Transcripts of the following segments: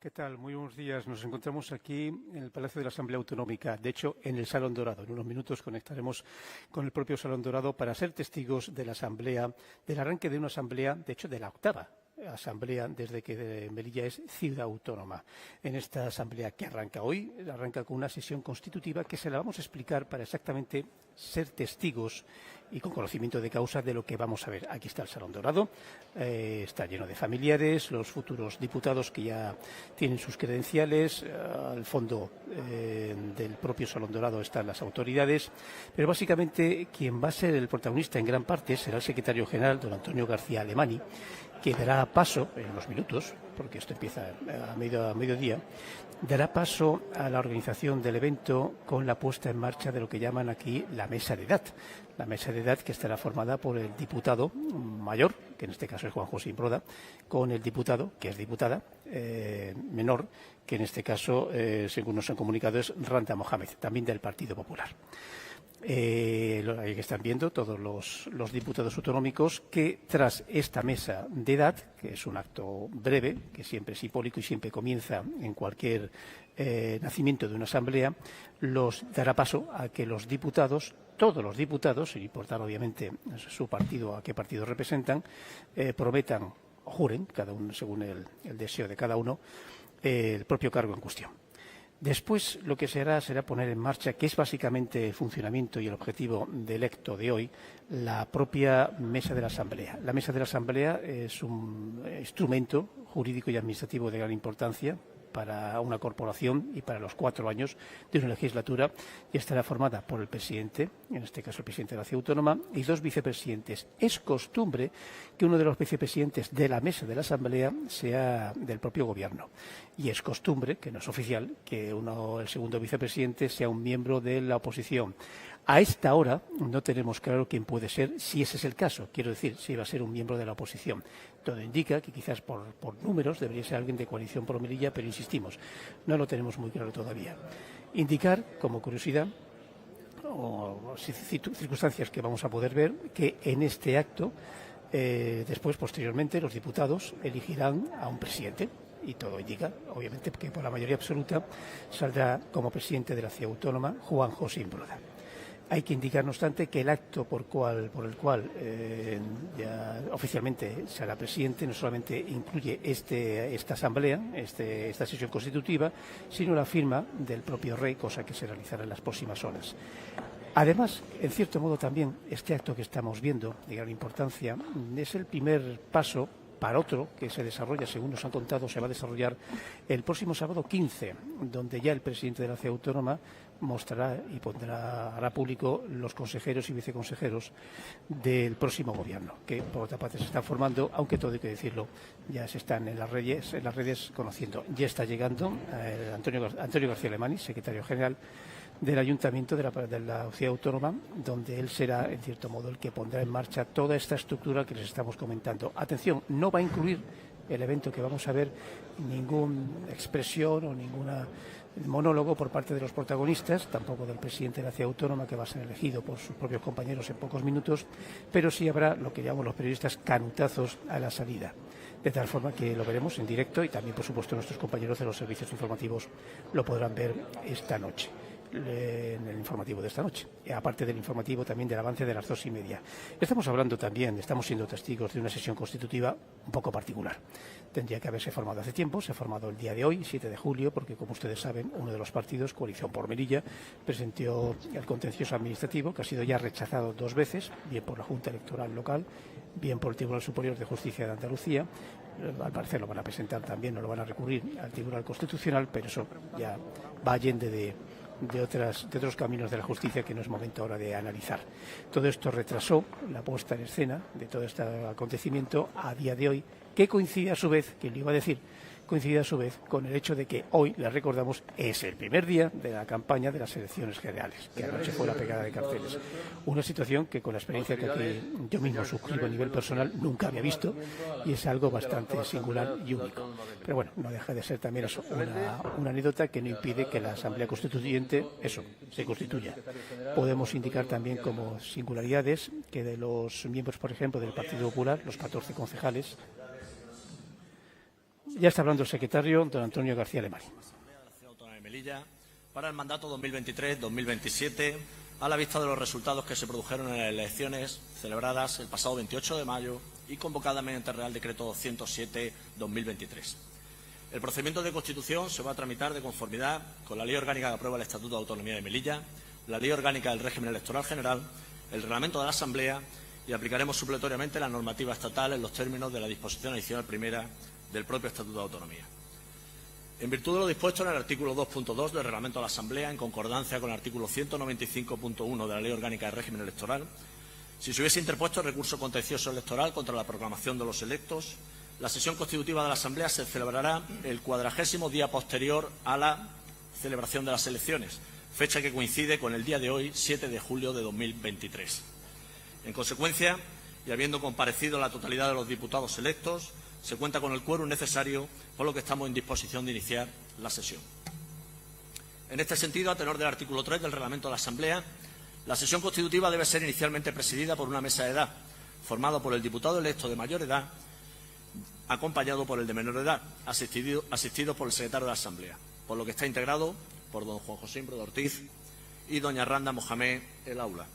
¿Qué tal? Muy buenos días. Nos encontramos aquí en el Palacio de la Asamblea Autonómica, de hecho, en el Salón Dorado. En unos minutos conectaremos con el propio Salón Dorado para ser testigos de la asamblea, del arranque de una asamblea, de hecho, de la octava asamblea desde que Melilla es ciudad autónoma. En esta asamblea que arranca hoy, arranca con una sesión constitutiva que se la vamos a explicar para exactamente ser testigos y con conocimiento de causa de lo que vamos a ver. Aquí está el Salón Dorado, está lleno de familiares, los futuros diputados que ya tienen sus credenciales, al fondo del propio Salón Dorado están las autoridades, pero básicamente quien va a ser el protagonista en gran parte será el secretario general, don Antonio García Alemany, que dará paso en unos minutos, porque esto empieza a mediodía, dará paso a la organización del evento con la puesta en marcha de lo que llaman aquí la mesa de edad. La mesa de edad que estará formada por el diputado mayor, que en este caso es Juan José Imbroda, con el diputado, que es diputada, menor, que en este caso, según nos han comunicado, es Randa Mohamed, también del Partido Popular. Ahí que están viendo todos los diputados autonómicos que tras esta mesa de edad, que es un acto breve, que siempre es simbólico y siempre comienza en cualquier nacimiento de una asamblea, los dará paso a que los diputados, todos los diputados, sin importar obviamente su partido, a qué partido representan, prometan o juren, cada uno según el deseo de cada uno, el propio cargo en cuestión. Después lo que se hará será poner en marcha, que es básicamente el funcionamiento y el objetivo del acto de hoy, la propia Mesa de la Asamblea. La Mesa de la Asamblea es un instrumento jurídico y administrativo de gran importancia para una corporación y para los 4 años de una legislatura, y estará formada por el presidente, en este caso el presidente de la Ciudad Autónoma, y 2 vicepresidentes. Es costumbre que uno de los vicepresidentes de la mesa de la Asamblea sea del propio Gobierno, y es costumbre, que no es oficial, que el segundo vicepresidente sea un miembro de la oposición. A esta hora no tenemos claro quién puede ser, si ese es el caso, quiero decir, si va a ser un miembro de la oposición. Todo indica que quizás por números debería ser alguien de Coalición por Melilla, pero insistimos, no lo tenemos muy claro todavía. Indicar, como curiosidad, o circunstancias que vamos a poder ver, que en este acto, después, posteriormente, los diputados elegirán a un presidente. Y todo indica, obviamente, que por la mayoría absoluta saldrá como presidente de la Ciudad Autónoma Juan José Imbroda. Hay que indicar, no obstante, que el acto por el cual ya oficialmente será presidente no solamente incluye esta asamblea, esta sesión constitutiva, sino la firma del propio rey, cosa que se realizará en las próximas horas. Además, en cierto modo también, este acto que estamos viendo, de gran importancia, es el primer paso para otro que se desarrolla, según nos han contado, se va a desarrollar el próximo sábado 15, donde ya el presidente de la Ciudad Autónoma mostrará y hará público los consejeros y viceconsejeros del próximo gobierno, que por otra parte se están formando, aunque todo hay que decirlo, ya se están en las redes conociendo. Ya está llegando Antonio García Alemany, secretario general del Ayuntamiento de la Ciudad Autónoma, donde él será, en cierto modo, el que pondrá en marcha toda esta estructura que les estamos comentando. Atención, no va a incluir el evento que vamos a ver ninguna expresión o ningún monólogo por parte de los protagonistas, tampoco del presidente de la Ciudad Autónoma, que va a ser elegido por sus propios compañeros en pocos minutos, pero sí habrá lo que llamamos los periodistas canutazos a la salida. De tal forma que lo veremos en directo y también, por supuesto, nuestros compañeros de los servicios informativos lo podrán ver esta noche, en el informativo de esta noche, aparte del informativo también del avance de las 2:30. Estamos hablando también, estamos siendo testigos de una sesión constitutiva un poco particular. Tendría que haberse formado hace tiempo, se ha formado el día de hoy, 7 de julio, porque como ustedes saben, uno de los partidos, Coalición por Melilla, presentó el contencioso administrativo, que ha sido ya rechazado 2 veces, bien por la Junta Electoral local, bien por el Tribunal Superior de Justicia de Andalucía. Al parecer lo van a presentar también, no lo van a recurrir al Tribunal Constitucional, pero eso ya va allende de otros caminos de la justicia que no es momento ahora de analizar. Todo esto retrasó la puesta en escena de todo este acontecimiento a día de hoy, que coincide a su vez, que le iba a decir, coincide a su vez con el hecho de que hoy, les recordamos, es el primer día de la campaña de las elecciones generales, que anoche fue la pegada de carteles. Una situación que, con la experiencia que aquí yo mismo suscribo a nivel personal, nunca había visto, y es algo bastante singular y único. Pero bueno, no deja de ser también eso, una anécdota que no impide que la Asamblea Constituyente, se constituya. Podemos indicar también como singularidades que de los miembros, por ejemplo, del Partido Popular, los 14 concejales, Ya está hablando el secretario, don Antonio García Alemany. Asamblea de la Ciudad Autónoma de Melilla para el mandato 2023-2027 a la vista de los resultados que se produjeron en las elecciones celebradas el pasado 28 de mayo y convocadas mediante el Real Decreto 207-2023. El procedimiento de constitución se va a tramitar de conformidad con la Ley Orgánica que aprueba el Estatuto de Autonomía de Melilla, la Ley Orgánica del Régimen Electoral General, el Reglamento de la Asamblea y aplicaremos supletoriamente la normativa estatal en los términos de la disposición adicional primera del propio Estatuto de Autonomía. En virtud de lo dispuesto en el artículo 2.2 del Reglamento de la Asamblea, en concordancia con el artículo 195.1 de la Ley Orgánica del Régimen Electoral, si se hubiese interpuesto recurso contencioso electoral contra la proclamación de los electos, la sesión constitutiva de la Asamblea se celebrará el 40º día posterior a la celebración de las elecciones, fecha que coincide con el día de hoy, 7 de julio de 2023. En consecuencia, y habiendo comparecido la totalidad de los diputados electos, se cuenta con el quórum necesario, por lo que estamos en disposición de iniciar la sesión. En este sentido, a tenor del artículo 3 del Reglamento de la Asamblea, la sesión constitutiva debe ser inicialmente presidida por una mesa de edad, formada por el diputado electo de mayor edad, acompañado por el de menor edad, asistido por el secretario de la Asamblea, por lo que está integrado por don Juan José Imbro de Ortiz y doña Randa Mohamed El Aula,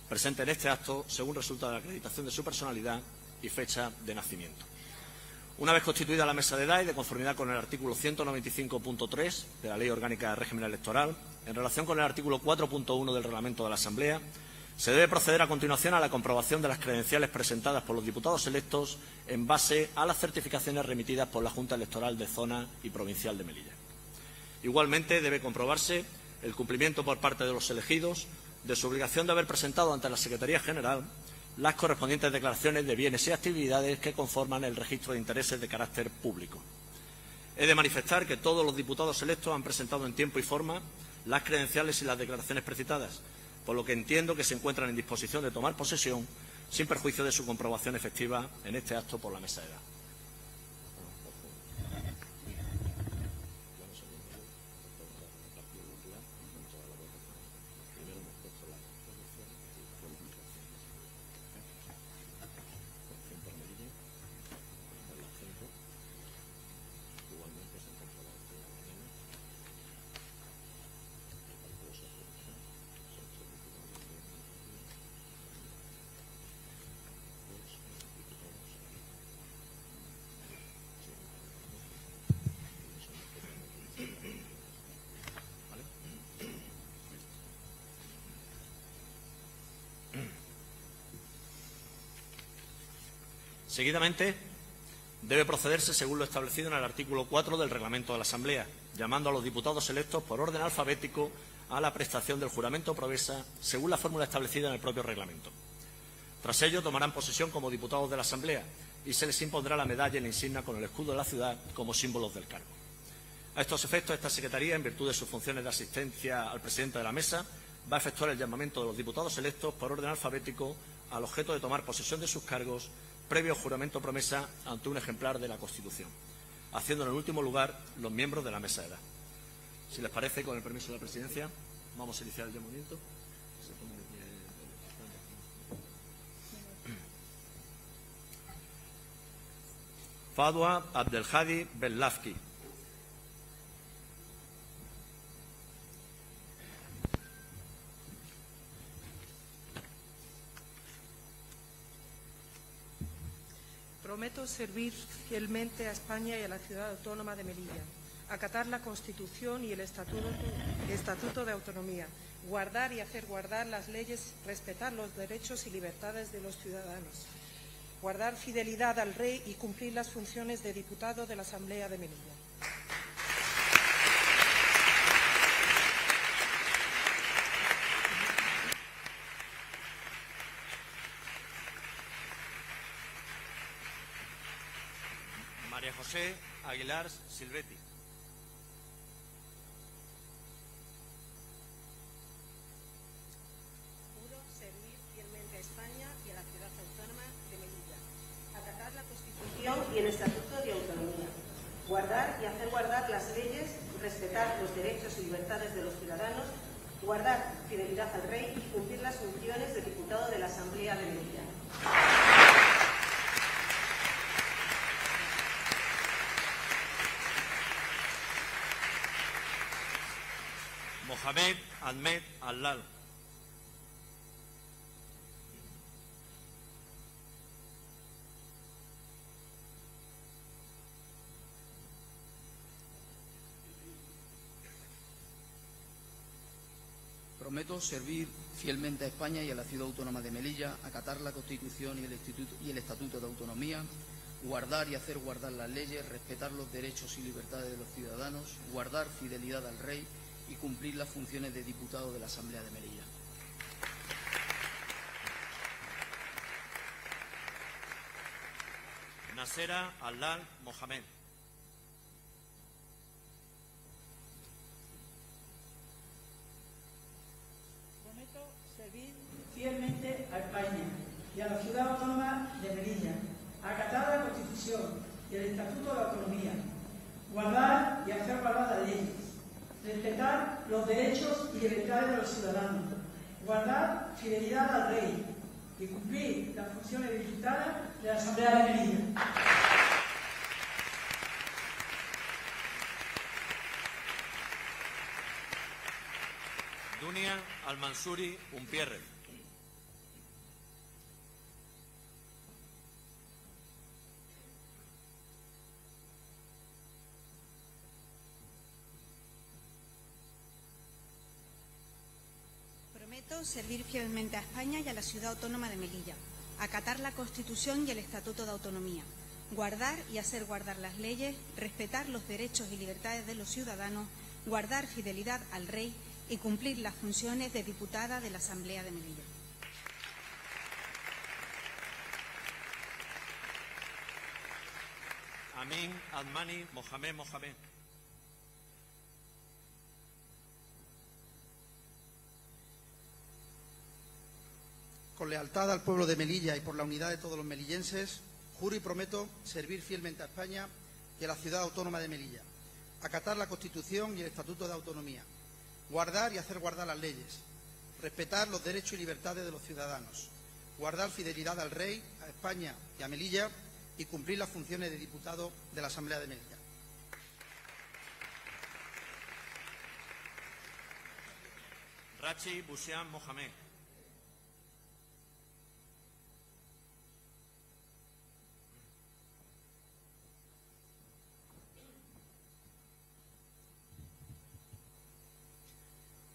presente en este acto según resulta de la acreditación de su personalidad y fecha de nacimiento. Una vez constituida la mesa de edad y de conformidad con el artículo 195.3 de la Ley Orgánica del Régimen Electoral, en relación con el artículo 4.1 del Reglamento de la Asamblea, se debe proceder a continuación a la comprobación de las credenciales presentadas por los diputados electos en base a las certificaciones remitidas por la Junta Electoral de Zona y Provincial de Melilla. Igualmente, debe comprobarse el cumplimiento por parte de los elegidos de su obligación de haber presentado ante la Secretaría General las correspondientes declaraciones de bienes y actividades que conforman el registro de intereses de carácter público. He de manifestar que todos los diputados electos han presentado en tiempo y forma las credenciales y las declaraciones precitadas, por lo que entiendo que se encuentran en disposición de tomar posesión sin perjuicio de su comprobación efectiva en este acto por la mesa de edad. Seguidamente, debe procederse según lo establecido en el artículo 4 del Reglamento de la Asamblea, llamando a los diputados electos por orden alfabético a la prestación del juramento o promesa según la fórmula establecida en el propio reglamento. Tras ello, tomarán posesión como diputados de la Asamblea y se les impondrá la medalla y la insignia con el escudo de la ciudad como símbolos del cargo. A estos efectos, esta Secretaría, en virtud de sus funciones de asistencia al presidente de la Mesa, va a efectuar el llamamiento de los diputados electos por orden alfabético al objeto de tomar posesión de sus cargos previo juramento o promesa ante un ejemplar de la Constitución, haciendo en el último lugar los miembros de la mesa de edad. Si les parece, con el permiso de la Presidencia, vamos a iniciar el llamamiento. Fadwa Abdelhadi Bellafki. Prometo servir fielmente a España y a la Ciudad Autónoma de Melilla, acatar la Constitución y el Estatuto de Autonomía, guardar y hacer guardar las leyes, respetar los derechos y libertades de los ciudadanos, guardar fidelidad al Rey y cumplir las funciones de diputado de la Asamblea de Melilla. María José Aguilar Silvetti. Juro servir fielmente a España y a la Ciudad Autónoma de Melilla, acatar la Constitución y el Estatuto de Autonomía, guardar y hacer guardar las leyes, respetar los derechos y libertades de los ciudadanos, guardar fidelidad al Rey y cumplir las funciones de diputado de la Asamblea de Melilla. Mohamed Ahmed Allal. Prometo servir fielmente a España y a la Ciudad Autónoma de Melilla, acatar la Constitución y el Estatuto de Autonomía, guardar y hacer guardar las leyes, respetar los derechos y libertades de los ciudadanos, guardar fidelidad al Rey y cumplir las funciones de diputado de la Asamblea de Melilla. Nasera Allal Mohamed. Prometo servir fielmente a España y a la Ciudad Autónoma de Melilla, acatar la Constitución y el Estatuto de Autonomía, guardar y hacer guardar las leyes, respetar los derechos y libertades de los ciudadanos, guardar fidelidad al Rey y cumplir las funciones de diputada de la Asamblea de Melilla. Dunia Al-Mansuri Umpierre. Prometo servir fielmente a España y a la Ciudad Autónoma de Melilla, acatar la Constitución y el Estatuto de Autonomía, guardar y hacer guardar las leyes, respetar los derechos y libertades de los ciudadanos, guardar fidelidad al Rey y cumplir las funciones de diputada de la Asamblea de Melilla. Amin Admani Mohamed Mohamed. Con lealtad al pueblo de Melilla y por la unidad de todos los melillenses, juro y prometo servir fielmente a España y a la Ciudad Autónoma de Melilla, acatar la Constitución y el Estatuto de Autonomía, guardar y hacer guardar las leyes, respetar los derechos y libertades de los ciudadanos, guardar fidelidad al Rey, a España y a Melilla y cumplir las funciones de diputado de la Asamblea de Melilla. Rachi Bushian Mohamed.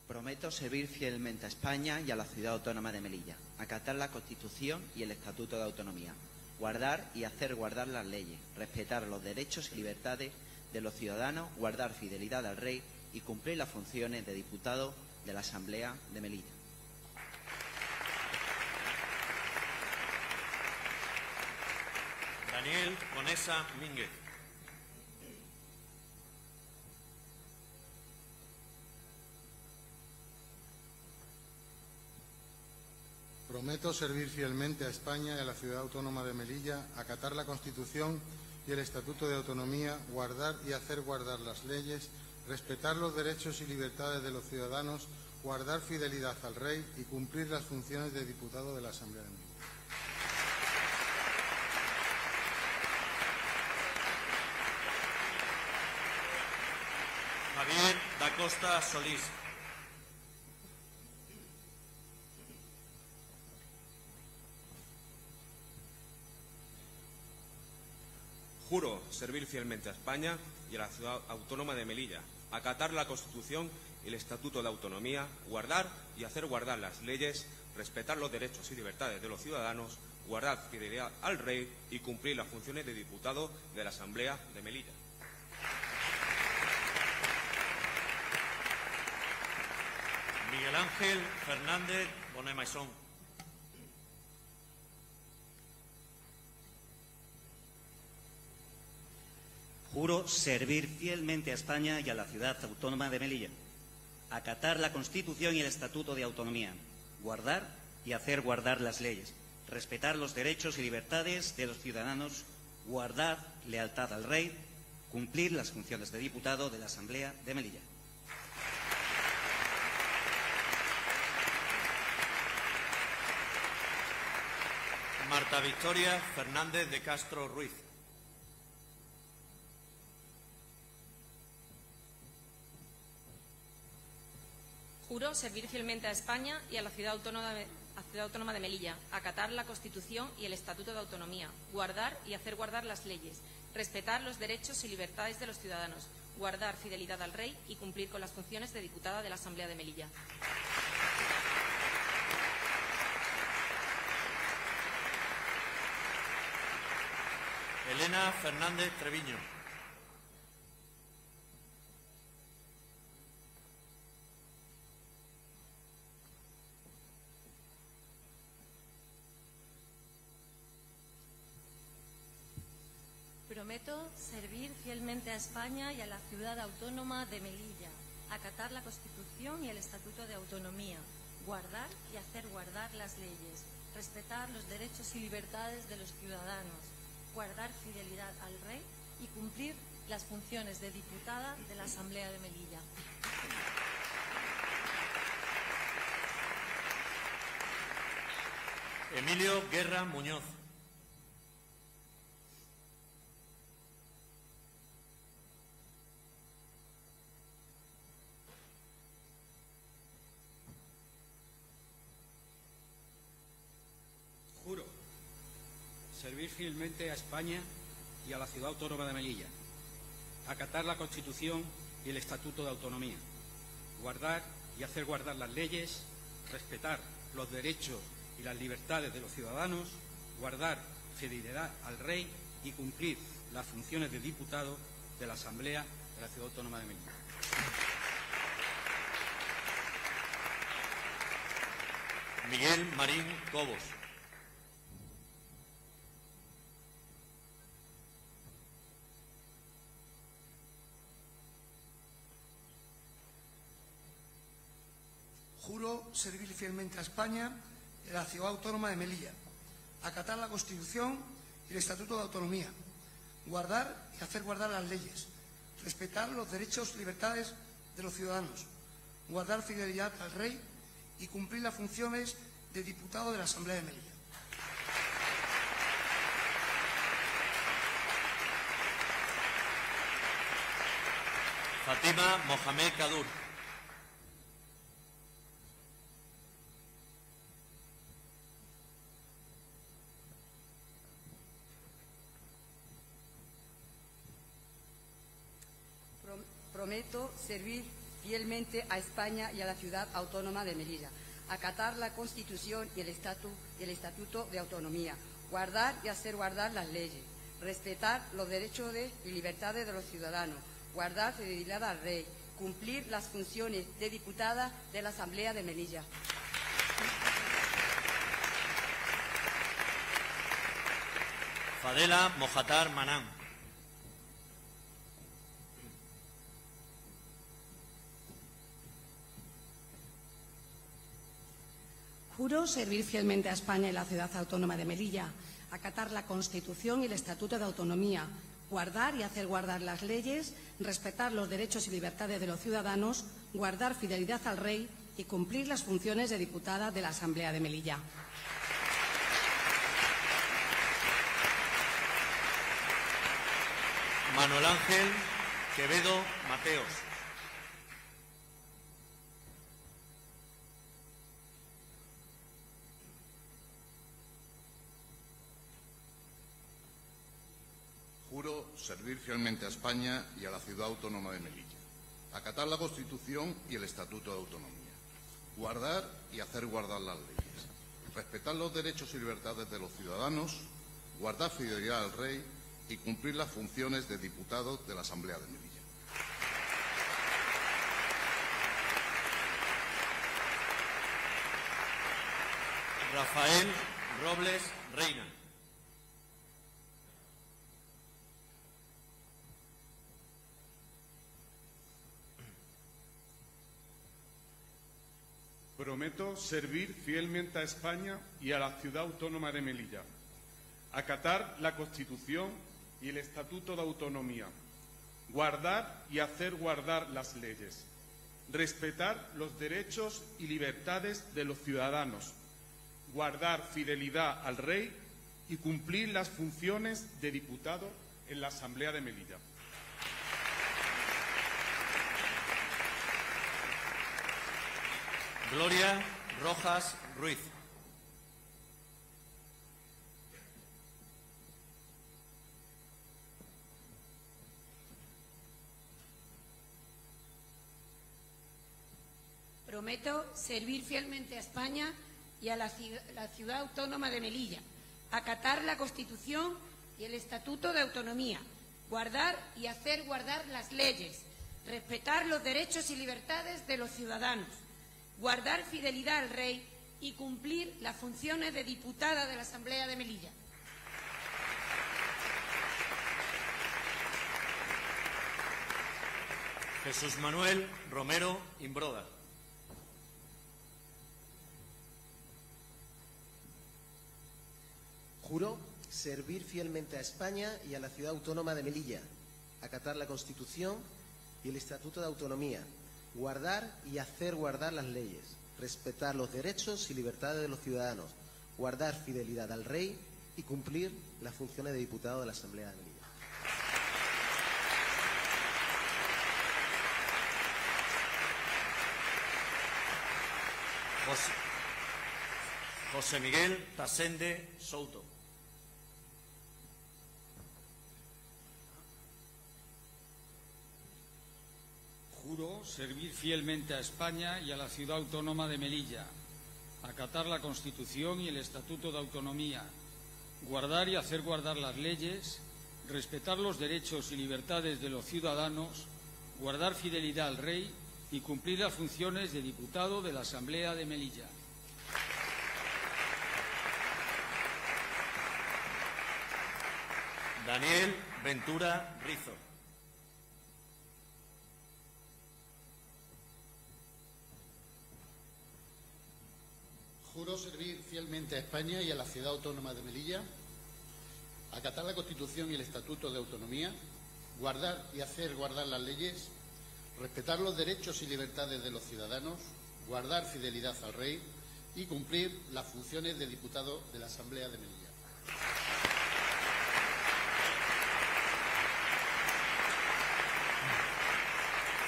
Prometo servir fielmente a España y a la Ciudad Autónoma de Melilla, acatar la Constitución y el Estatuto de Autonomía, guardar y hacer guardar las leyes, respetar los derechos y libertades de los ciudadanos, guardar fidelidad al Rey y cumplir las funciones de diputado de la Asamblea de Melilla. Daniel Conesa Mínguez. Prometo servir fielmente a España y a la Ciudad Autónoma de Melilla, acatar la Constitución y el Estatuto de Autonomía, guardar y hacer guardar las leyes, respetar los derechos y libertades de los ciudadanos, guardar fidelidad al Rey y cumplir las funciones de diputado de la Asamblea de Melilla. Javier da Costa Solís. Juro servir fielmente a España y a la Ciudad Autónoma de Melilla, acatar la Constitución y el Estatuto de Autonomía, guardar y hacer guardar las leyes, respetar los derechos y libertades de los ciudadanos, guardar fidelidad al Rey y cumplir las funciones de diputado de la Asamblea de Melilla. Miguel Ángel Fernández Bonet Maisón. Juro servir fielmente a España y a la Ciudad Autónoma de Melilla, acatar la Constitución y el Estatuto de Autonomía, guardar y hacer guardar las leyes, respetar los derechos y libertades de los ciudadanos, guardar lealtad al Rey, cumplir las funciones de diputado de la Asamblea de Melilla. Marta Victoria Fernández de Castro Ruiz. Juro servir fielmente a España y a la Ciudad Autónoma de Melilla, acatar la Constitución y el Estatuto de Autonomía, guardar y hacer guardar las leyes, respetar los derechos y libertades de los ciudadanos, guardar fidelidad al Rey y cumplir con las funciones de diputada de la Asamblea de Melilla. Elena Fernández Treviño. Prometo servir fielmente a España y a la Ciudad Autónoma de Melilla, acatar la Constitución y el Estatuto de Autonomía, guardar y hacer guardar las leyes, respetar los derechos y libertades de los ciudadanos, guardar fidelidad al Rey y cumplir las funciones de diputada de la Asamblea de Melilla. Emilio Guerra Muñoz. Juro servir fielmente a España y a la Ciudad Autónoma de Melilla, acatar la Constitución y el Estatuto de Autonomía, guardar y hacer guardar las leyes, respetar los derechos y las libertades de los ciudadanos, guardar fidelidad al Rey y cumplir las funciones de diputado de la Asamblea de la Ciudad Autónoma de Melilla. Miguel Marín Cobos. Juro servir fielmente a España y a la Ciudad Autónoma de Melilla, acatar la Constitución y el Estatuto de Autonomía, guardar y hacer guardar las leyes, respetar los derechos y libertades de los ciudadanos, guardar fidelidad al Rey y cumplir las funciones de diputado de la Asamblea de Melilla. Fátima Mohamed Kadur. Prometo servir fielmente a España y a la Ciudad Autónoma de Melilla, acatar la Constitución y el Estatuto de Autonomía, guardar y hacer guardar las leyes, respetar los derechos y libertades de los ciudadanos, guardar fidelidad al Rey, cumplir las funciones de diputada de la Asamblea de Melilla. Fadela Mojatar Manán. Juro servir fielmente a España y la Ciudad Autónoma de Melilla, acatar la Constitución y el Estatuto de Autonomía, guardar y hacer guardar las leyes, respetar los derechos y libertades de los ciudadanos, guardar fidelidad al Rey y cumplir las funciones de diputada de la Asamblea de Melilla. Manuel Ángel Quevedo Mateos. Juro servir fielmente a España y a la Ciudad Autónoma de Melilla, acatar la Constitución y el Estatuto de Autonomía, guardar y hacer guardar las leyes, respetar los derechos y libertades de los ciudadanos, guardar fidelidad al Rey y cumplir las funciones de diputado de la Asamblea de Melilla. Rafael Robles Reina. Prometo servir fielmente a España y a la Ciudad Autónoma de Melilla, acatar la Constitución y el Estatuto de Autonomía, guardar y hacer guardar las leyes, respetar los derechos y libertades de los ciudadanos, guardar fidelidad al Rey y cumplir las funciones de diputado en la Asamblea de Melilla. Gloria Rojas Ruiz. Prometo servir fielmente a España y a la Ciudad Autónoma de Melilla, acatar la Constitución y el Estatuto de Autonomía, guardar y hacer guardar las leyes, respetar los derechos y libertades de los ciudadanos, guardar fidelidad al Rey y cumplir las funciones de diputada de la Asamblea de Melilla. Jesús Manuel Romero Imbroda. Juro servir fielmente a España y a la Ciudad Autónoma de Melilla, acatar la Constitución y el Estatuto de Autonomía, guardar y hacer guardar las leyes, respetar los derechos y libertades de los ciudadanos, guardar fidelidad al Rey y cumplir las funciones de diputado de la Asamblea de Melilla. José Miguel Tasende Souto. Juro servir fielmente a España y a la Ciudad Autónoma de Melilla, acatar la Constitución y el Estatuto de Autonomía, guardar y hacer guardar las leyes, respetar los derechos y libertades de los ciudadanos, guardar fidelidad al Rey y cumplir las funciones de diputado de la Asamblea de Melilla. Daniel Ventura Rizo. Juro servir fielmente a España y a la Ciudad Autónoma de Melilla, acatar la Constitución y el Estatuto de Autonomía, guardar y hacer guardar las leyes, respetar los derechos y libertades de los ciudadanos, guardar fidelidad al Rey y cumplir las funciones de diputado de la Asamblea de Melilla.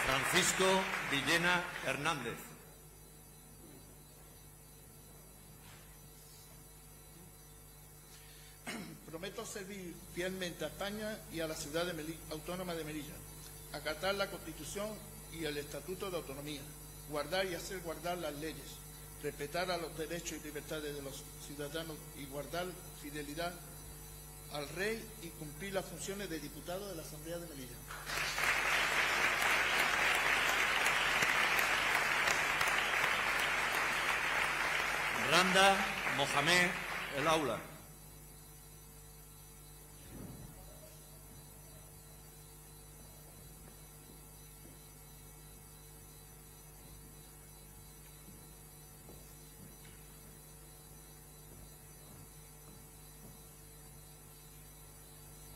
Francisco Villena Hernández. Prometo servir fielmente a España y a la Ciudad Autónoma de Melilla, acatar la Constitución y el Estatuto de Autonomía, guardar y hacer guardar las leyes, respetar a los derechos y libertades de los ciudadanos y guardar fidelidad al Rey y cumplir las funciones de diputado de la Asamblea de Melilla. Randa Mohamed El Aula.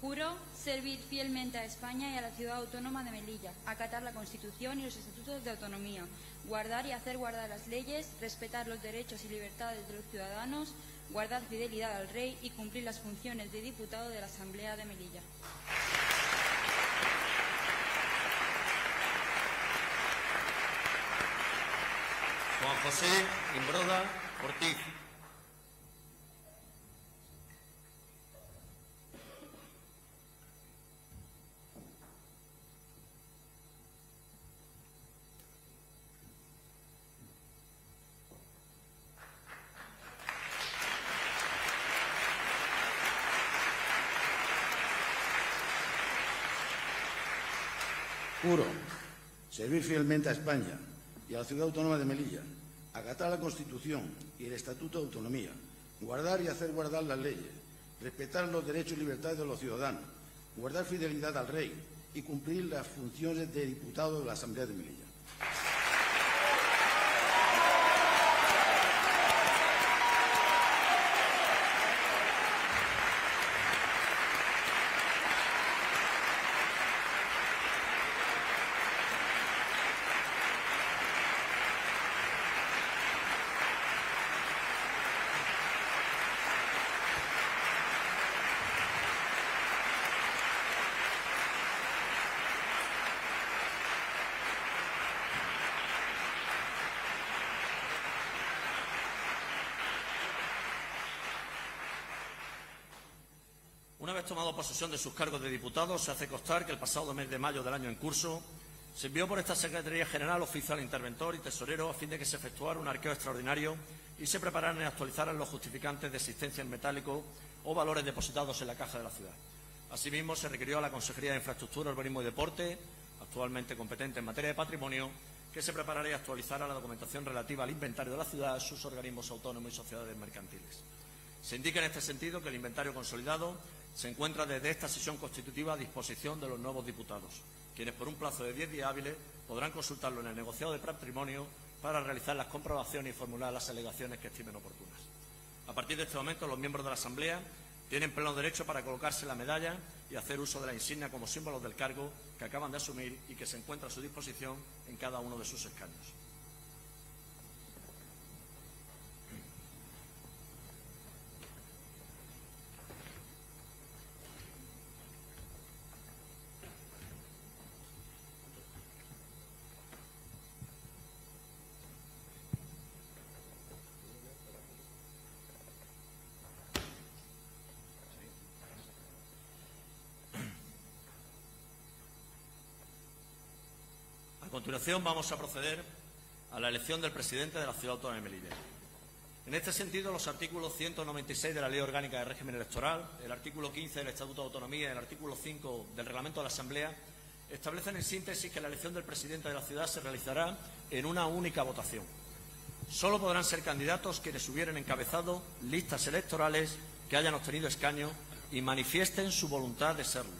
Juro servir fielmente a España y a la Ciudad Autónoma de Melilla, acatar la Constitución y los Estatutos de Autonomía, guardar y hacer guardar las leyes, respetar los derechos y libertades de los ciudadanos, guardar fidelidad al Rey y cumplir las funciones de diputado de la Asamblea de Melilla. Juan José Imbroda Ortiz. Juro servir fielmente a España y a la Ciudad Autónoma de Melilla, acatar la Constitución y el Estatuto de Autonomía, guardar y hacer guardar las leyes, respetar los derechos y libertades de los ciudadanos, guardar fidelidad al Rey y cumplir las funciones de diputado de la Asamblea de Melilla. Una vez tomado posesión de sus cargos de diputado, se hace constar que el pasado mes de mayo del año en curso se envió por esta Secretaría General oficial interventor y tesorero a fin de que se efectuara un arqueo extraordinario y se prepararan y actualizaran los justificantes de existencia en metálico o valores depositados en la caja de la ciudad. Asimismo, se requirió a la Consejería de Infraestructura, Urbanismo y Deporte, actualmente competente en materia de patrimonio, que se preparara y actualizara la documentación relativa al inventario de la ciudad, sus organismos autónomos y sociedades mercantiles. Se indica en este sentido que el inventario consolidado se encuentra desde esta sesión constitutiva a disposición de los nuevos diputados, quienes por un plazo de 10 días hábiles podrán consultarlo en el negociado de patrimonio para realizar las comprobaciones y formular las alegaciones que estimen oportunas. A partir de este momento, los miembros de la Asamblea tienen pleno derecho para colocarse la medalla y hacer uso de la insignia como símbolos del cargo que acaban de asumir y que se encuentra a su disposición en cada uno de sus escaños. A continuación, vamos a proceder a la elección del presidente de la Ciudad Autónoma de Melilla. En este sentido, los artículos 196 de la Ley Orgánica de Régimen Electoral, el artículo 15 del Estatuto de Autonomía y el artículo 5 del Reglamento de la Asamblea establecen en síntesis que la elección del presidente de la ciudad se realizará en una única votación. Solo podrán ser candidatos quienes hubieran encabezado listas electorales que hayan obtenido escaño y manifiesten su voluntad de serlo.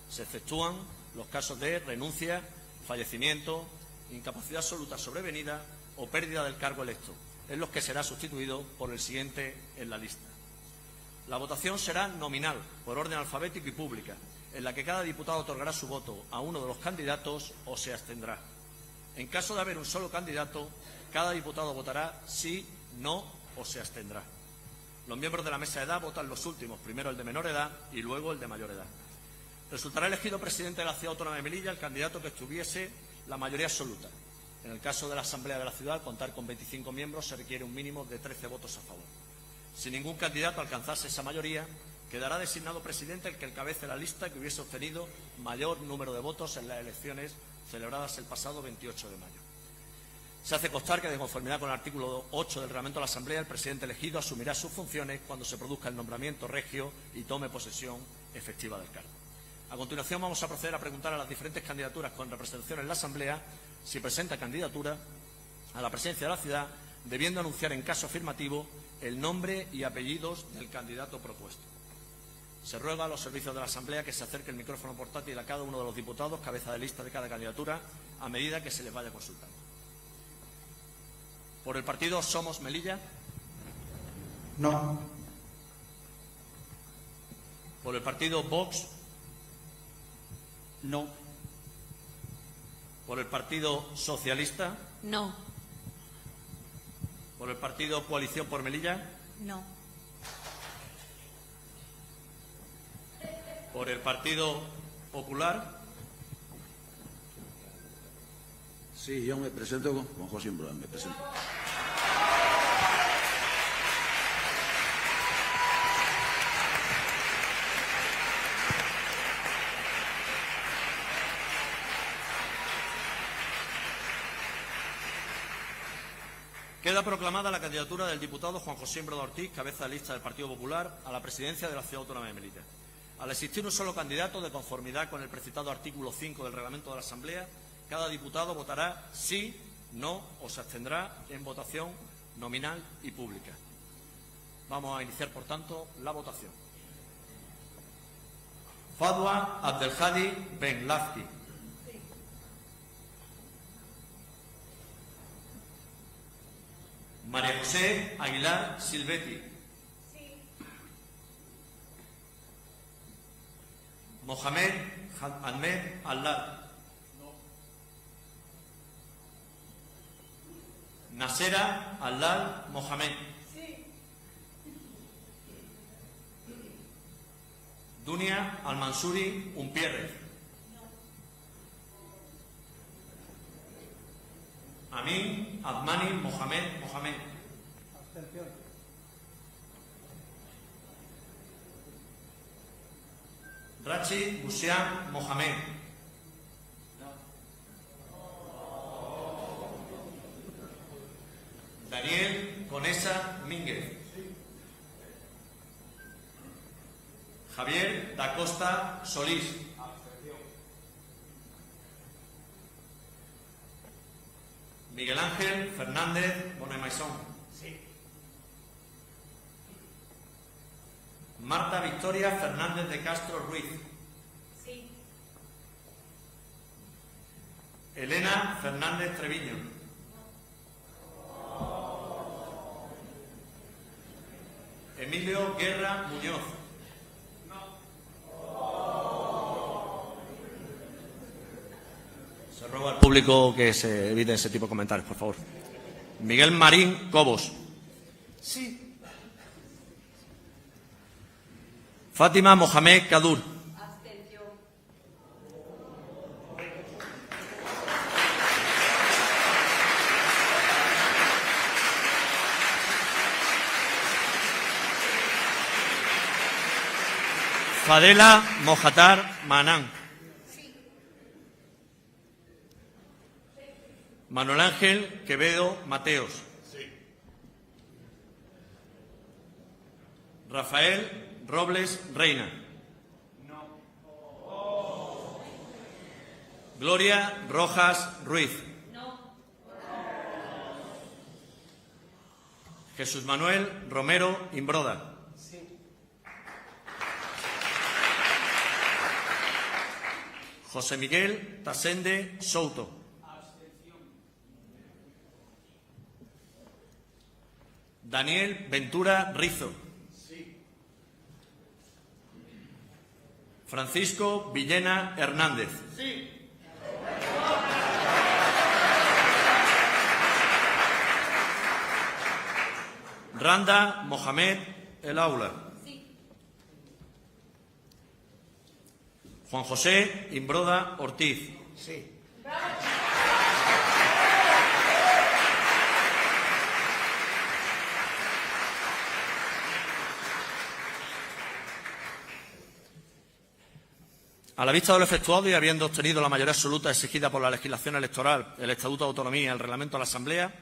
Se exceptúan los casos de renuncia, fallecimiento, incapacidad absoluta sobrevenida o pérdida del cargo electo, en los que será sustituido por el siguiente en la lista. La votación será nominal, por orden alfabético y pública, en la que cada diputado otorgará su voto a uno de los candidatos o se abstendrá. En caso de haber un solo candidato, cada diputado votará sí, no o se abstendrá. Los miembros de la mesa de edad votan los últimos, primero el de menor edad y luego el de mayor edad. Resultará elegido presidente de la Ciudad Autónoma de Melilla el candidato que obtuviese la mayoría absoluta. En el caso de la Asamblea de la Ciudad, al contar con 25 miembros, se requiere un mínimo de 13 votos a favor. Si ningún candidato alcanzase esa mayoría, quedará designado presidente el que encabece la lista que hubiese obtenido mayor número de votos en las elecciones celebradas el pasado 28 de mayo. Se hace constar que, de conformidad con el artículo 8 del Reglamento de la Asamblea, el presidente elegido asumirá sus funciones cuando se produzca el nombramiento regio y tome posesión efectiva del cargo. A continuación, vamos a proceder a preguntar a las diferentes candidaturas con representación en la Asamblea si presenta candidatura a la presidencia de la ciudad, debiendo anunciar en caso afirmativo el nombre y apellidos del candidato propuesto. Se ruega a los servicios de la Asamblea que se acerque el micrófono portátil a cada uno de los diputados, cabeza de lista de cada candidatura, a medida que se les vaya consultando. ¿Por el partido Somos Melilla? No. ¿Por el partido Vox? No. ¿Por el Partido Socialista? No. ¿Por el Partido Coalición por Melilla? No. ¿Por el Partido Popular? Sí, yo me presento con José Imbrán, me presento. Queda proclamada la candidatura del diputado Juan José Imbrán Ortiz, cabeza de lista del Partido Popular, a la presidencia de la Ciudad Autónoma de Melilla. Al existir un solo candidato, de conformidad con el precitado artículo 5 del Reglamento de la Asamblea, cada diputado votará sí, no o se abstendrá en votación nominal y pública. Vamos a iniciar, por tanto, la votación. Fadwa Abdelhadi Ben Lafki. María José Aguilar Silvetti. Sí. Mohamed Ahmed Allad. No. Nasera Allad Mohamed. Sí. Dunia Al-Mansuri Umpierrez. No. Amin Admani Mohamed Mohamed. Abstención. Rachid Busian Mohamed. Daniel Conesa Mínguez. Javier da Costa Solís. Miguel Ángel Fernández Bonemaisón. Sí. Marta Victoria Fernández de Castro Ruiz. Sí. Elena Fernández Treviño. Emilio Guerra Muñoz. Se ruega al público que se evite ese tipo de comentarios, por favor. Miguel Marín Cobos. Sí. Fátima Mohamed Kadur. Abstención. Fadela Mojatar Manán. Manuel Ángel Quevedo Mateos. Rafael Robles Reina. Gloria Rojas Ruiz. Jesús Manuel Romero Imbroda. José Miguel Tasende Souto. Daniel Ventura Rizo. Francisco Villena Hernández. Randa Mohamed El Aula. Juan José Imbroda Ortiz. Sí. A la vista de lo efectuado y habiendo obtenido la mayoría absoluta exigida por la legislación electoral, el Estatuto de Autonomía y el Reglamento de la Asamblea,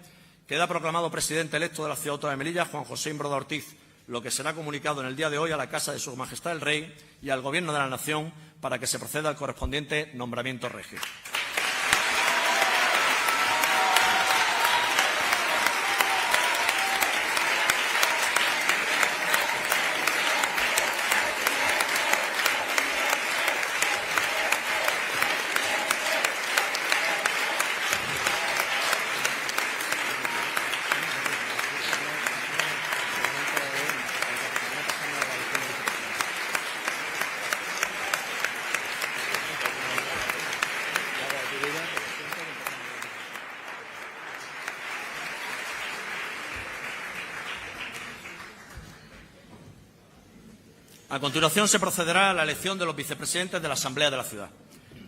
queda proclamado presidente electo de la Ciudad Autónoma de Melilla Juan José Imbroda Ortiz, lo que será comunicado en el día de hoy a la Casa de Su Majestad el Rey y al Gobierno de la Nación para que se proceda al correspondiente nombramiento regio. A continuación se procederá a la elección de los vicepresidentes de la Asamblea de la Ciudad.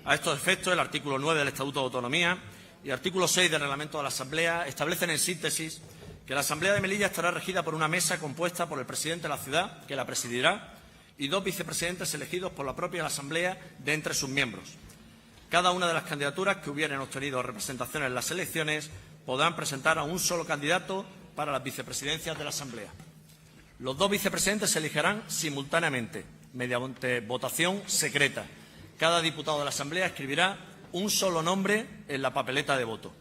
A estos efectos, el artículo 9 del Estatuto de Autonomía y el artículo 6 del Reglamento de la Asamblea establecen en síntesis que la Asamblea de Melilla estará regida por una mesa compuesta por el presidente de la ciudad, que la presidirá, y dos vicepresidentes elegidos por la propia Asamblea de entre sus miembros. Cada una de las candidaturas que hubieran obtenido representación en las elecciones podrán presentar a un solo candidato para las vicepresidencias de la Asamblea. Los dos vicepresidentes se elegirán simultáneamente, mediante votación secreta. Cada diputado de la Asamblea escribirá un solo nombre en la papeleta de voto.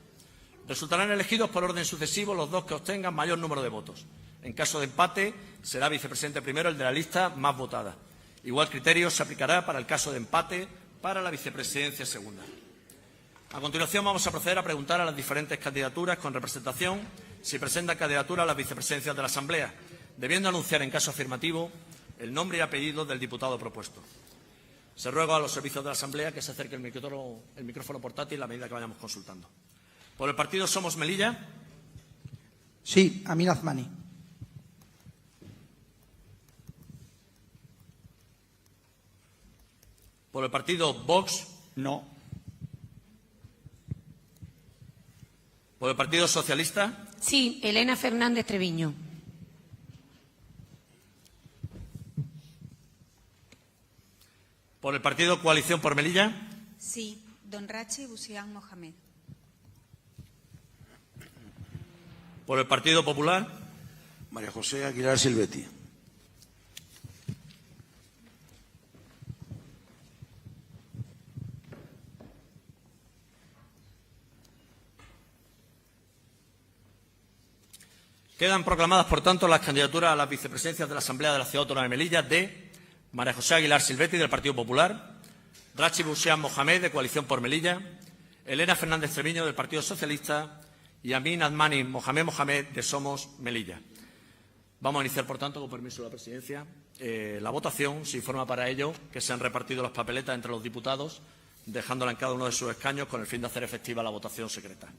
Resultarán elegidos por orden sucesivo los dos que obtengan mayor número de votos. En caso de empate, será vicepresidente primero el de la lista más votada. Igual criterio se aplicará para el caso de empate para la vicepresidencia segunda. A continuación, vamos a proceder a preguntar a las diferentes candidaturas con representación si presentan candidatura a las vicepresidencias de la Asamblea, debiendo anunciar en caso afirmativo el nombre y apellido del diputado propuesto. Se ruega a los servicios de la Asamblea que se acerque el micrófono portátil a medida que vayamos consultando. Por el partido Somos Melilla. Sí, Amin Azmani. Por el partido Vox. No. Por el Partido Socialista. Sí, Elena Fernández Treviño. Por Por el partido Coalición por Melilla. Sí, don Rachi Busián Mohamed. Por el Partido Popular. María José Aguilar Silvetti. Quedan proclamadas, por tanto, las candidaturas a las vicepresidencias de la Asamblea de la Ciudad Autónoma de Melilla de María José Aguilar Silvetti, del Partido Popular, Rachi Busián Mohamed, de Coalición por Melilla, Elena Fernández Treviño, del Partido Socialista, y Amin Admani Mohamed, de Somos Melilla. Vamos a iniciar, por tanto, con permiso de la Presidencia, la votación. Se informa para ello que se han repartido las papeletas entre los diputados, dejándola en cada uno de sus escaños con el fin de hacer efectiva la votación secreta.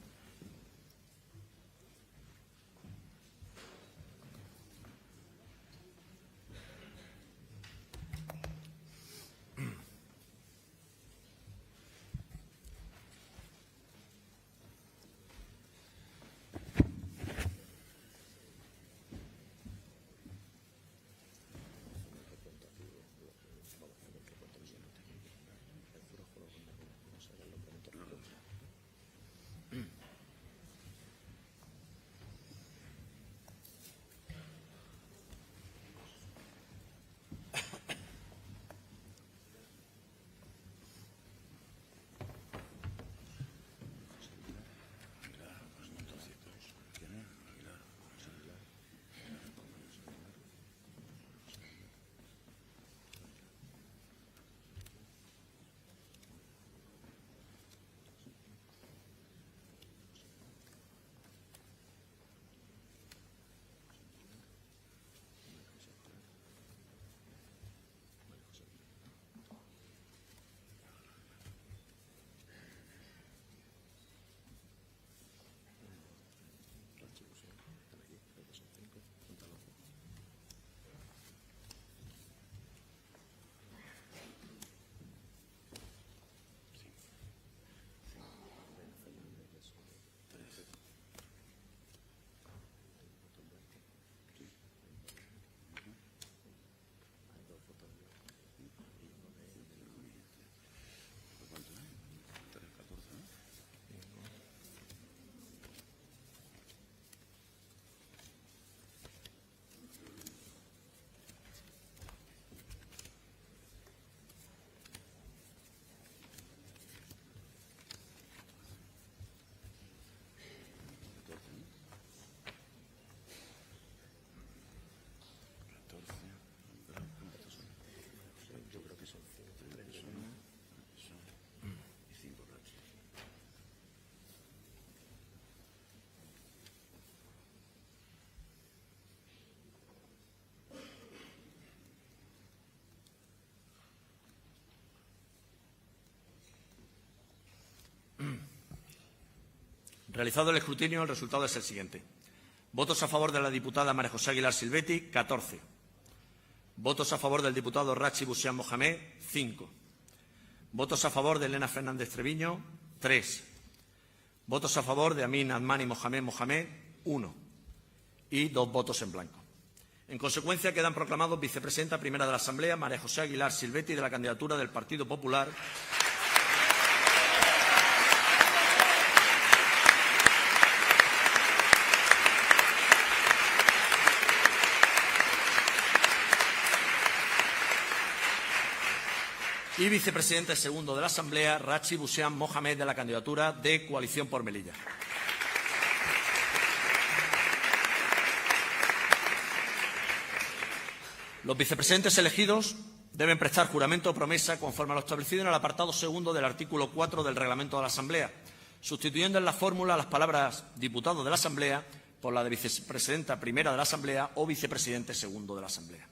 Realizado el escrutinio, el resultado es el siguiente. Votos a favor de la diputada María José Aguilar Silvetti, 14. Votos a favor del diputado Rachi Busián Mohamed, 5. Votos a favor de Elena Fernández Treviño, 3. Votos a favor de Amin Admani Mohamed, 1. Y 2 votos en blanco. En consecuencia, quedan proclamados vicepresidenta primera de la Asamblea María José Aguilar Silvetti, de la candidatura del Partido Popular, y vicepresidente segundo de la Asamblea, Rachi Busián Mohamed, de la candidatura de Coalición por Melilla. Los vicepresidentes elegidos deben prestar juramento o promesa conforme a lo establecido en el apartado segundo del artículo 4 del Reglamento de la Asamblea, sustituyendo en la fórmula las palabras diputado de la Asamblea por la de vicepresidenta primera de la Asamblea o vicepresidente segundo de la Asamblea.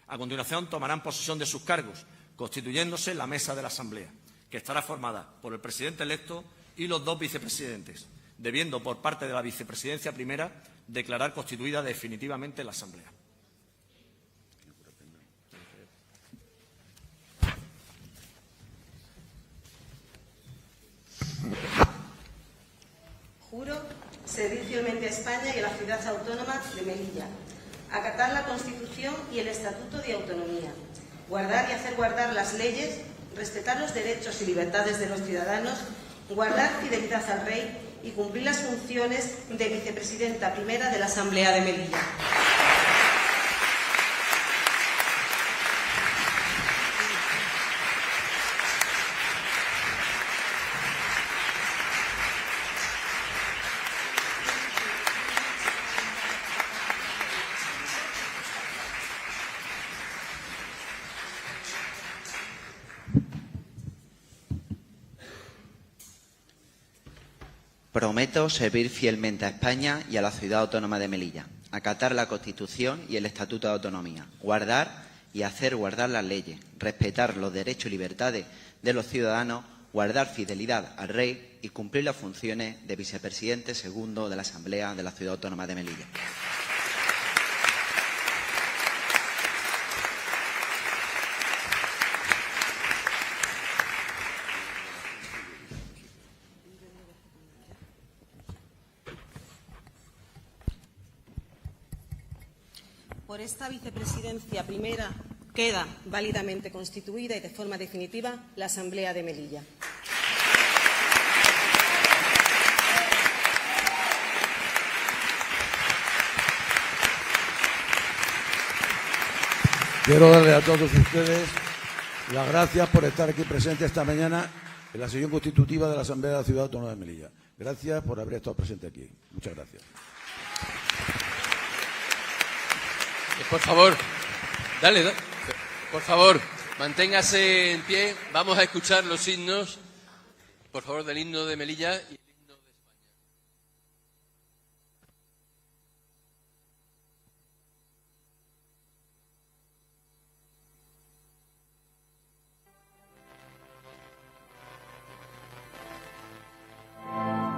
A continuación, tomarán posesión de sus cargos, constituyéndose la mesa de la Asamblea, que estará formada por el presidente electo y los 2 vicepresidentes, debiendo por parte de la vicepresidencia primera declarar constituida definitivamente la Asamblea. Juro servir fielmente a España y a la Ciudad Autónoma de Melilla, acatar la Constitución y el Estatuto de Autonomía, guardar y hacer guardar las leyes, respetar los derechos y libertades de los ciudadanos, guardar fidelidad al Rey y cumplir las funciones de vicepresidenta primera de la Asamblea de Melilla. Prometo servir fielmente a España y a la Ciudad Autónoma de Melilla, acatar la Constitución y el Estatuto de Autonomía, guardar y hacer guardar las leyes, respetar los derechos y libertades de los ciudadanos, guardar fidelidad al Rey y cumplir las funciones de vicepresidente segundo de la Asamblea de la Ciudad Autónoma de Melilla. Por esta vicepresidencia primera queda válidamente constituida y de forma definitiva la Asamblea de Melilla. Quiero darle a todos ustedes las gracias por estar aquí presentes esta mañana en la sesión constitutiva de la Asamblea de la Ciudad Autónoma de Melilla. Gracias por haber estado presente aquí. Muchas gracias. Por favor, por favor, manténgase en pie. Vamos a escuchar los himnos, por favor, del himno de Melilla. Amen.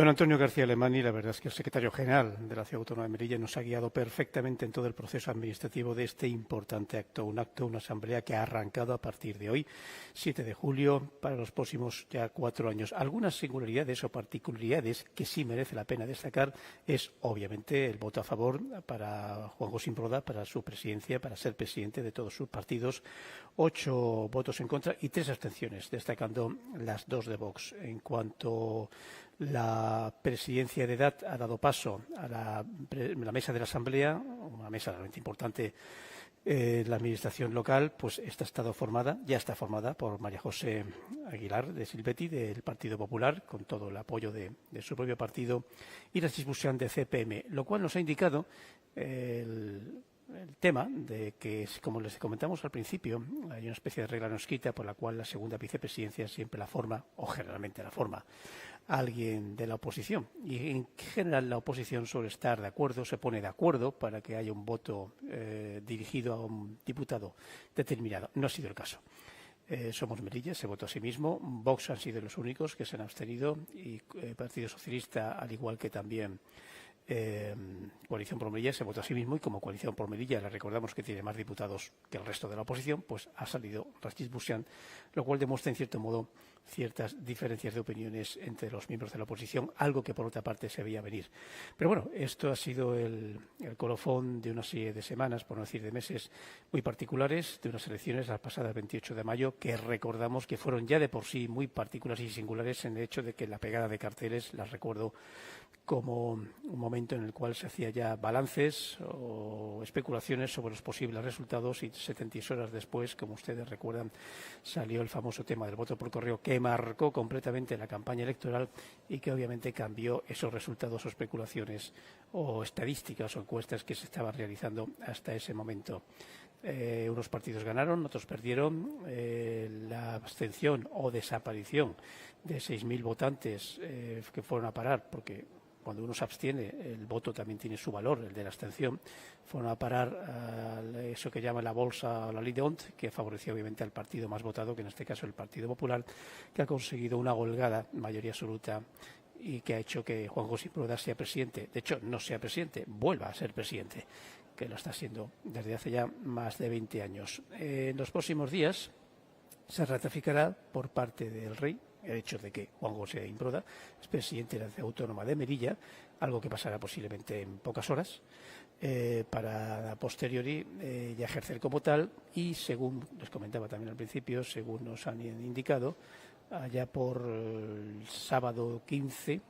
Don Antonio García Alemany, la verdad es que el secretario general de la Ciudad Autónoma de Melilla nos ha guiado perfectamente en todo el proceso administrativo de este importante acto, una asamblea que ha arrancado a partir de hoy, 7 de julio, para los próximos ya 4 años. Algunas singularidades o particularidades que sí merece la pena destacar es, obviamente, el voto a favor para Juan José Imbroda, para su presidencia, para ser presidente de todos sus partidos, 8 votos en contra y 3 abstenciones, destacando las 2 de Vox. En cuanto la presidencia de edad ha dado paso a la mesa de la Asamblea, una mesa realmente importante en la administración local, pues esta ya está formada por María José Aguilar de Silvetti, del Partido Popular, con todo el apoyo de su propio partido, y Narcís Busián de CPM, lo cual nos ha indicado el tema de que, como les comentamos al principio, hay una especie de regla no escrita por la cual la segunda vicepresidencia siempre la forma, o generalmente la forma, alguien de la oposición. Y en general la oposición suele estar de acuerdo, se pone de acuerdo para que haya un voto dirigido a un diputado determinado. No ha sido el caso. Somos Melilla, se votó a sí mismo. Vox han sido los únicos que se han abstenido y Partido Socialista, al igual que también Coalición por Melilla, se votó a sí mismo, y como Coalición por Melilla, le recordamos que tiene más diputados que el resto de la oposición, pues ha salido Narcís Busián, lo cual demuestra en cierto modo ciertas diferencias de opiniones entre los miembros de la oposición, algo que por otra parte se veía venir. Pero bueno, esto ha sido el colofón de una serie de semanas, por no decir de meses, muy particulares, de unas elecciones las pasadas 28 de mayo, que recordamos que fueron ya de por sí muy particulares y singulares en el hecho de que la pegada de carteles, las recuerdo como un momento en el cual se hacía ya balances o especulaciones sobre los posibles resultados, y 76 horas después, como ustedes recuerdan, salió el famoso tema del voto por correo, que marcó completamente la campaña electoral y que obviamente cambió esos resultados o especulaciones o estadísticas o encuestas que se estaban realizando hasta ese momento. Unos partidos ganaron, otros perdieron. La abstención o desaparición de 6.000 votantes que fueron a parar, porque cuando uno se abstiene, el voto también tiene su valor, el de la abstención, fueron a parar a eso que llama la bolsa o la ley de Ont, que favoreció obviamente al partido más votado, que en este caso el Partido Popular, que ha conseguido una holgada mayoría absoluta y que ha hecho que Juan José Imbroda sea presidente. De hecho, no sea presidente, vuelva a ser presidente, que lo está siendo desde hace ya más de 20 años. En los próximos días se ratificará por parte del Rey el hecho de que Juan José Imbroda es presidente de la Ciudad Autónoma de Melilla, algo que pasará posiblemente en pocas horas, para a posteriori ya ejercer como tal, y según les comentaba también al principio, según nos han indicado, allá por el sábado 15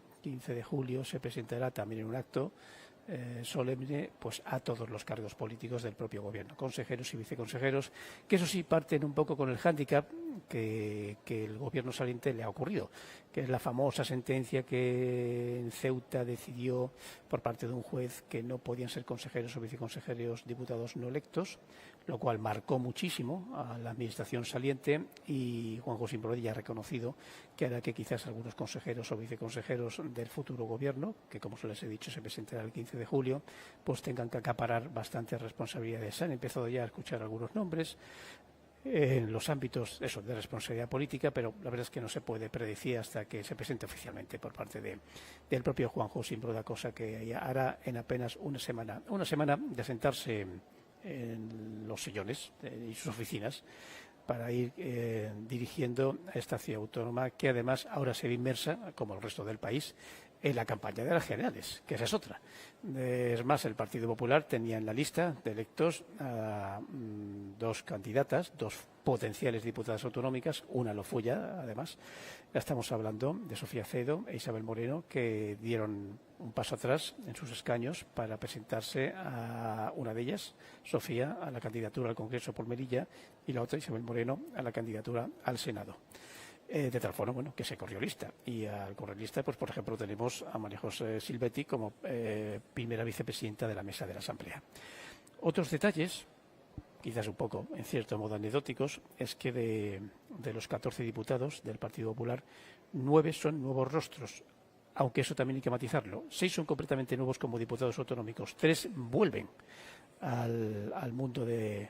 de julio se presentará también en un acto solemne pues a todos los cargos políticos del propio gobierno, consejeros y viceconsejeros, que eso sí parten un poco con el hándicap que el gobierno saliente le ha ocurrido, que es la famosa sentencia que en Ceuta decidió por parte de un juez que no podían ser consejeros o viceconsejeros diputados no electos, lo cual marcó muchísimo a la administración saliente, y Juan José Imbroda ya ha reconocido que hará que quizás algunos consejeros o viceconsejeros del futuro gobierno, que como se les he dicho se presentará el 15 de julio, pues tengan que acaparar bastantes responsabilidades. Se han empezado ya a escuchar algunos nombres en los ámbitos de responsabilidad política, pero la verdad es que no se puede predecir hasta que se presente oficialmente por parte del propio Juan José Imbroda, cosa que hará en apenas una semana de sentarse en los sillones y sus oficinas para ir dirigiendo a esta ciudad autónoma, que además ahora se ve inmersa, como el resto del país, en la campaña de las generales, que esa es otra. Es más, el Partido Popular tenía en la lista de electos a 2 candidatas, 2 potenciales diputadas autonómicas, una lo fue ya, además. Ya estamos hablando de Sofía Cedo e Isabel Moreno, que dieron un paso atrás en sus escaños para presentarse a una de ellas, Sofía, a la candidatura al Congreso por Melilla, y la otra, Isabel Moreno, a la candidatura al Senado. De tal forma, bueno, que se corrió lista. Y al correr lista, pues por ejemplo, tenemos a María José Silvetti como primera vicepresidenta de la mesa de la Asamblea. Otros detalles, quizás un poco, en cierto modo, anecdóticos, es que de los 14 diputados del Partido Popular, 9 son nuevos rostros, aunque eso también hay que matizarlo. 6 son completamente nuevos como diputados autonómicos, 3 vuelven al mundo de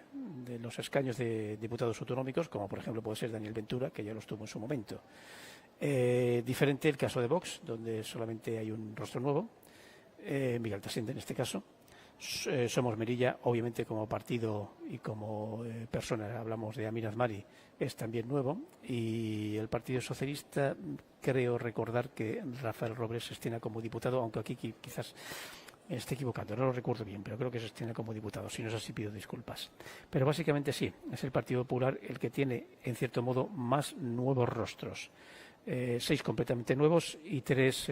los escaños de diputados autonómicos, como por ejemplo puede ser Daniel Ventura, que ya los tuvo en su momento. Diferente el caso de Vox, donde solamente hay un rostro nuevo, Miguel Tasiente en este caso. Somos Melilla, obviamente como partido y como persona, hablamos de Amin Azmari, es también nuevo, y el Partido Socialista, creo recordar que Rafael Robles se estrena como diputado, aunque aquí quizás me esté equivocando, no lo recuerdo bien, pero creo que se estrena como diputado, si no es así pido disculpas. Pero básicamente sí, es el Partido Popular el que tiene, en cierto modo, más nuevos rostros. 6 completamente nuevos y 3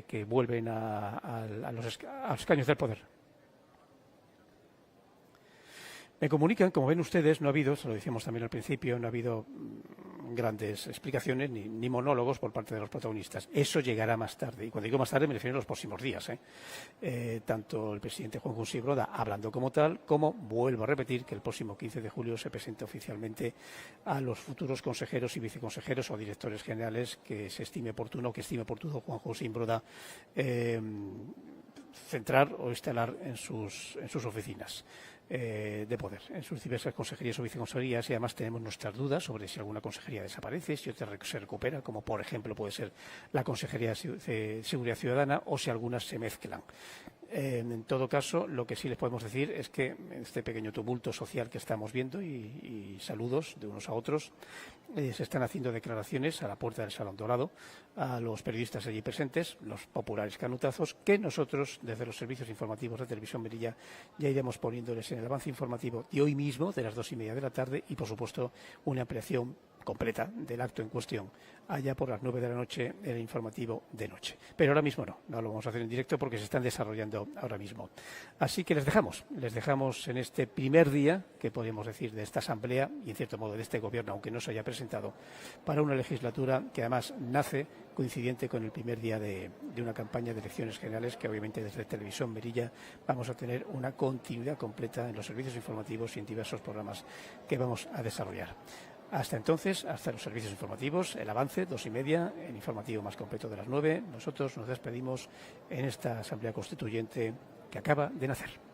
que vuelven a los escaños del poder. Me comunican, como ven ustedes, no ha habido, se lo decíamos también al principio, no ha habido grandes explicaciones ni monólogos por parte de los protagonistas. Eso llegará más tarde. Y cuando digo más tarde me refiero a los próximos días. Tanto el presidente Juan José Broda hablando como tal, como vuelvo a repetir que el próximo 15 de julio se presenta oficialmente a los futuros consejeros y viceconsejeros o directores generales que se estime oportuno, Juan José Broda centrar o instalar en sus oficinas de poder, en sus diversas consejerías o viceconsejerías, y además tenemos nuestras dudas sobre si alguna consejería desaparece, si otra se recupera, como por ejemplo puede ser la Consejería de Seguridad Ciudadana, o si algunas se mezclan. En todo caso, lo que sí les podemos decir es que este pequeño tumulto social que estamos viendo y saludos de unos a otros, se están haciendo declaraciones a la puerta del Salón Dorado a los periodistas allí presentes, los populares canutazos, que nosotros desde los servicios informativos de Televisión Melilla ya iremos poniéndoles en el avance informativo de hoy mismo, de las 2:30 de la tarde, y por supuesto una ampliación completa del acto en cuestión allá por las 9 de la noche en el informativo de noche. Pero ahora mismo no lo vamos a hacer en directo porque se están desarrollando ahora mismo. Así que les dejamos en este primer día, que podríamos decir, de esta asamblea y en cierto modo de este gobierno, aunque no se haya presentado, para una legislatura que además nace coincidente con el primer día de una campaña de elecciones generales que obviamente desde Televisión Melilla vamos a tener una continuidad completa en los servicios informativos y en diversos programas que vamos a desarrollar. Hasta entonces, hasta los servicios informativos, el avance, 2:30, el informativo más completo de las 9. Nosotros nos despedimos en esta Asamblea Constituyente que acaba de nacer.